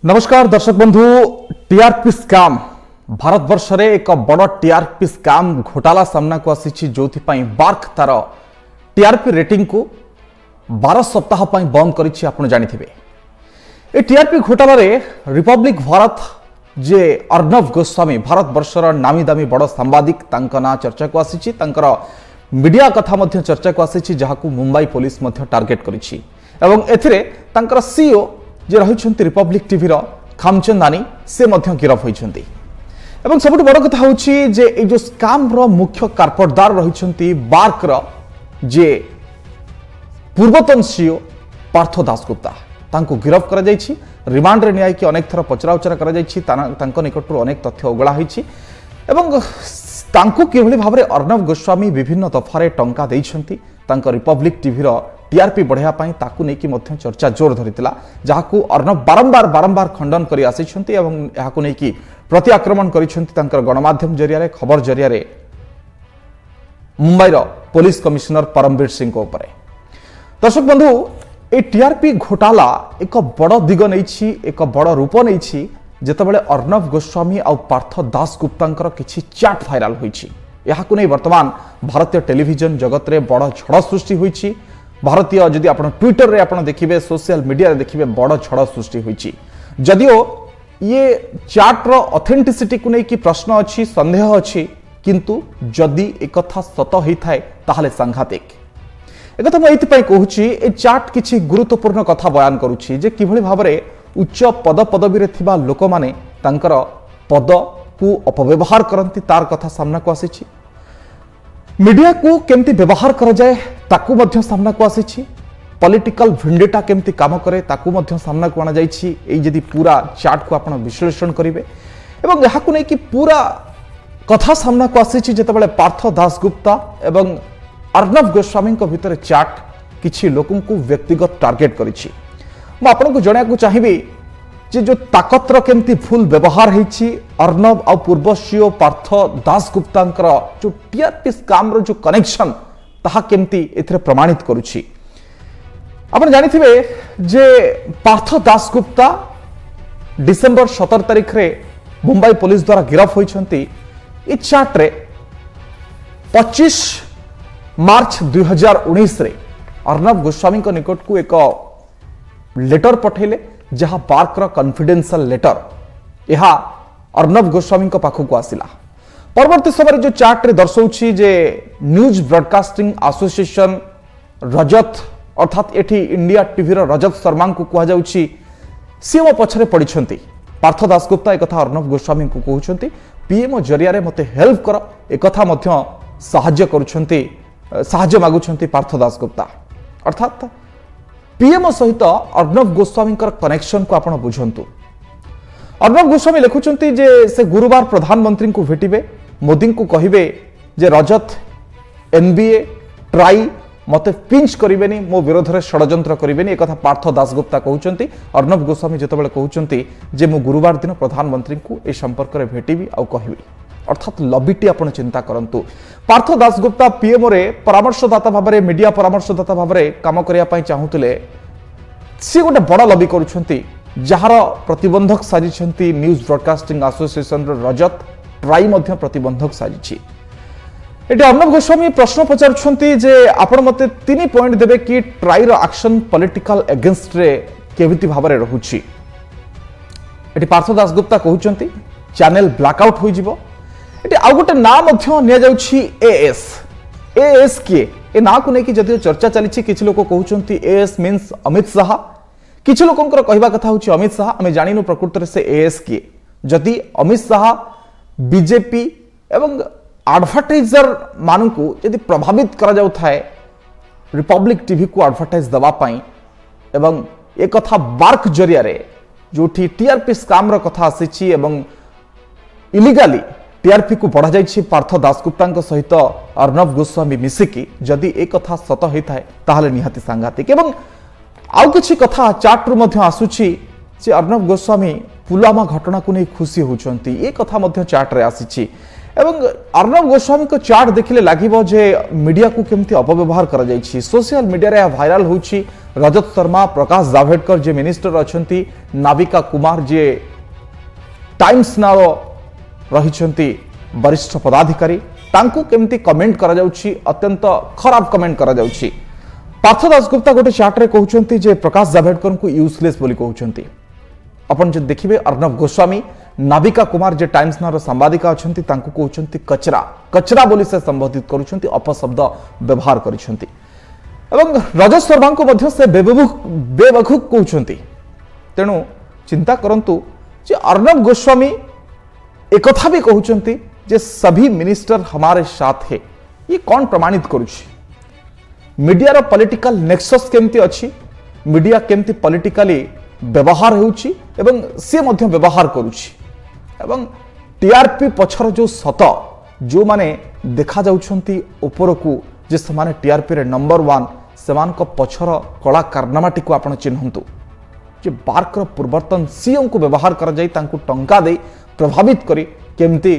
नमस्कार दर्शक बंधु। टीआरपी स्काम भारतवर्ष में एक बड़ टीआरपी स्काम घोटाला सामना को आसी जो बार्क तार टीआरपी रेटिंग को 12 सप्ताह बंद कर जानिथिबे। ए टीआरपी घोटाला रे रिपब्लिक भारत जे अर्णव गोस्वामी भारतवर्षर नामी दामी बड़ सांबादिक तांका ना चर्चा को आसी मीडिया कथा मध्य चर्चा को आसी जहां मुंबई पुलिस मध्य टार्गेट करिछि एवं एथिरे तांकर सीईओ जे रहिछन्ति रिपब्लिक टीवी रो खामचंदानी से मध्य गिरफ होइछन्ति। एवं सबुठ बड़ कथा होछि जे ए जो स्काम रो मुख्य कारपटदार रहिछन्ति बार्क रो जे पूर्वतन सीईओ पार्थ दासगुप्ता तांको गिरफ करा जाइछि। रिमांड रे नियाय कि अनेक थर पचराउचरा करा जाइछि तांको निकटरु अनेक तथ्य उगळा होइछि एवं तांको किभଳି भाबरे अर्णव गोस्वामी विभिन्न दफारे टंका दैछन्ति तांको रिपब्लिक टीवी रो टीआरपी बढ़ाया ताकू नहीं मध्य चर्चा जोर धरितिला जहाकू अर्णव बारंबार बारंबार खंडन करी आसिछन्ति एवं याकू नहीं कि प्रति आक्रमण करिछन्ति तांकर गणमाध्यम जरिया खबर जरिया मुंबई रो पुलिस कमिश्नर परमवीर सिंह को ऊपर। दर्शक बंधु ए टीआरपी घोटाला एक बड़ दिग नहीं एक बड़ रूप नहीं जेतेबेले अर्णव गोस्वामी आ पार्थ दासगुप्ता किछि चैट भाइराल होइछि। याकू नहीं वर्तमान भारतीय टेलीविजन जगत रे बड़ झड़ सृष्टि होइछि। भारतीय जदि आप ट्विटर रे आपण देखिबे सोशल मीडिया रे देखिबे बड़ झड़ सृष्टि होइछि। जदिओ ये चैट रो ऑथेंटिसिटी को नहीं कि प्रश्न अछि संदेह अछि किंतु जदि एक कथा सत होई थाए ताहाले सांघातिक एक कथा मैं एथि कहूछि ए चैट किछि गुरुत्वपूर्ण कथा बयान करूछि जे किभଳି भाबरे उच्च पद पदवी रे थिबा लोक माने तांकर पद को अपव्यवहार करंती तार कथा सामना को आसीछि। मीडिया को केमती व्यवहार करा जाए ताकू मध्य सामना को आसीछि। पॉलिटिकल भिंडेटा केमती काम करे ताकू मध्य सामना को आना जाइछि। एई जदि पूरा चैट को आपण विश्लेषण करिवे एवं याकू नै कि पूरा कथा सामना को आसीछि जेतेबेले पार्थ दासगुप्ता एवं अर्णव गोस्वामी को भीतर चैट किछि लोकन को व्यक्तिगत टार्गेट करिछि। मैं आपन को जणा को चाहिबी जे जो ताकतर केमती फुल व्यवहार होइछि अर्णव आ पूर्व सीईओ पार्थ दासगुप्तांकर जो टीआरपी स्काम रो जो कनेक्शन ताहा केमती एथरे प्रमाणित करूछि। आपण जानिथिबे जे पार्थ दासगुप्ता डिसेंबर 17 तारिख रे मुंबई पुलिस द्वारा गिरफ होइछन्ति। इ चैट रे 25 मार्च 2019 रे अर्णव गोस्वामी को निकट को एक लेटर पठेले जहां बार्क रो कॉन्फिडेंशियल लेटर यह अर्णव गोस्वामी को पाखु को आसिला। परवर्ती समय जो चैट रे दर्शाउछि जे न्यूज ब्रॉडकास्टिंग एसोसिएशन रजत अर्थात एठी इंडिया टीवी रो रजत शर्मा को कहा जाउछि सीएमओ पछरे पडिछन्ति। पार्थ दासगुप्ता एक कथा अर्णव गोस्वामी को कहउछन्ति पीएमओ जरिया रे मते हेल्प कर एक कथा मध्य सहाय्य करूछन्ति सहाय्य मागुछन्ति पार्थ दासगुप्ता अर्थात पीएमओ सहित अर्णव गोस्वामी कनेक्शन को आपण बुझंतु। अर्णव गोस्वामी लिखुचंती जे से गुरुवार प्रधानमंत्री को भेटिबे मोदी को कहिबे जे रजत एनबीए ट्राई मते पिंच करिवेनी मो विरोध रे षडयंत्र करिवेनी एक कथा पार्थ दासगुप्ता कहउचंती। अर्णव गोस्वामी जेतेबेले कहउचंती जे मो गुरुवार दिन प्रधानमंत्री को ए संपर्क रे भेटिबी आ कहिबी अर्थात लबिटी आपण चिंता करंतु। पार्थ दासगुप्ता पीएमओ रे परामर्शदाता भाबरे मीडिया परामर्शदाता भाबरे काम करिया पई चाहुतिले सी गोटे बड़ लबी करूछंती जहार प्रतिबंधक साजिछंती न्यूज ब्रॉडकास्टिंग एसोसिएशन रो रजत ट्राई मध्य प्रतिबंधक साजिछि। एटी अर्णव गोस्वामी प्रश्न पचारुछंती जे आपण मते 3 पॉइंट देबे कि ट्राई रो एक्शन पॉलिटिकल अगेंस्ट रे केविति भाबरे रहुछि। एटी पार्थ दासगुप्ता कहउछंती चैनल ब्लैकआउट होई जिवो। एटी आ गोटे ना मध्य निया जाउछि एएस के ए ना को नेकी जदियो चर्चा चलीछि किछि लोक कहउछंती एएस मींस अमित शाह किछि लोकंकर कहबा कथा होछि अमित शाह आमे जानिनु प्रकृति रे से एएस के जदि अमित शाह बीजेपी एवं एडवर्टाइजर मानकु यदि प्रभावित करा जाउ थाए रिपब्लिक टीवी को एडवर्टाइज दबा पई एवं ए कथा बार्क जरिया रे जोठी टीआरपी स्काम रो कथा आसीछि एवं इलीगली टीआरपी को बढ़ा जाइछि पार्थ दासगुप्ता सहित अर्णव गोस्वामी मिसिकी जदि एक कथा सत होई थाए ताहाले निहाती सांघातिक एवं आउ किछि कथा चैट रु मध्य आसुछि जे अर्णव गोस्वामी पुलवामा घटना को नहीं खुशी होउछन्ति ए कथा मध्य चैट रे आसीछि एवं अर्णव गोस्वामी को चार्ट देखिले लागिबो जे मीडिया को केमती अपव्यवहार करा जायछि। सोशल मीडिया रे वायरल होछि रजत शर्मा, प्रकाश जावड़ेकर जे मिनिस्टर अछंती, नाविका कुमार जे टाइम्स नाउ रहिछंती वरिष्ठ पदाधिकारी, तांको केमती कमेंट करा जाउछि, अत्यंत खराब कमेंट करा जाउछि। पार्थ दासगुप्ता गोटे चार्ट रे कहउछंती जे प्रकाश जावड़ेकर को यूजलेस बोली कहउछंती। अपन जे देखिबे अर्णव गोस्वामी, नाविका कुमार जे टाइम्स नार सांबादिका अछंती, तांको कहउछंती कचरा कचरा बोली से संबोधित करूछंती, अपशब्द व्यवहार करिछंती। एवं रजत शर्मा को मध्य से बेवकूफ कहउछंती। तेणु चिंता करंतु जे अर्णव गोस्वामी एकथा भी कहउछंती जे सभी मिनिस्टर हमारे साथ है। ये कौन प्रमाणित करुछि? मीडिया रो पॉलिटिकल नेक्सस केमती अछि, मीडिया केमती पॉलिटिकली व्यवहार होउछि एवं से मध्य व्यवहार करुछि। एवं टीआरपी पछर जो सत जो माने देखा जाउछंती ऊपर को जे समाने टीआरपी रे नंबर 1 समान को पछर कला कारनामाटी को आपण चिन्हंतु जे बार्क रो पूर्वतन सीएम को व्यवहार कर जाई, तांको टंका दे प्रभावित करी केमती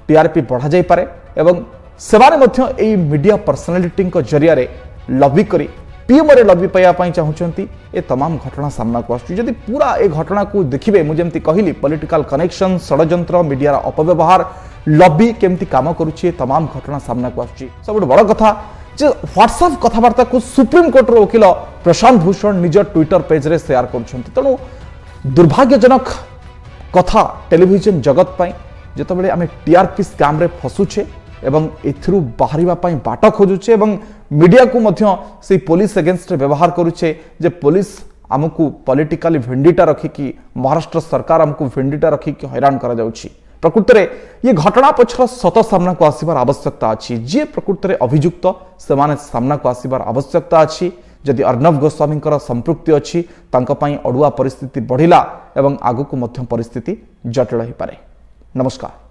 टीआरपी बढ़ा जाई पारे एवं सेवारे मध्य एई मीडिया पर्सनालिटी को जरिया रे लॉबी करी पीएम रे लॉबी पाया पई चाहुचंती। ए तमाम घटना सामना को आसु। जदि पूरा ए घटना को देखिबे, मु जेमती कहिली पॉलिटिकल कनेक्शन, षडयंत्र, मीडिया अपव्यवहार, लॉबी केमती काम करूची, तमाम घटना सामना को आसुची। सबुठ बड़ कथा जे व्हाट्सएप कथबार्ता को सुप्रीम कोर्ट रो वकील प्रशांत भूषण निज ट्विटर पेज रे शेयर करूछंती। तेणु दुर्भाग्यजनक कथा टेलीविजन जगत पई जेतबेले आमे टीआरपी स्कैम रे फसुछे एवं एथिरु बाहरिबा पई बाट खोजुछे एवं मीडिया को मध्य से पुलिस अगेंस्ट व्यवहार करुछे जे पुलिस आमको पॉलिटिकली भेंडिटा रखी कि महाराष्ट्र सरकार आमको भेंडिटा रखी कि हैरान करा जाउछि। प्रकृति रे ये घटना पछर सत सामना को आसीबार आवश्यकता अछि। जे प्रकृति रे अभियुक्त सेमाने सामना को आसीबार आवश्यकता अछि। जदि अर्णव गोस्वामी संपृक्ति अछि, तांका पई अडुआ परिस्थिति बढ़िला एवं आगु को मध्य परिस्थिति जटिल होई पारे। नमस्कार।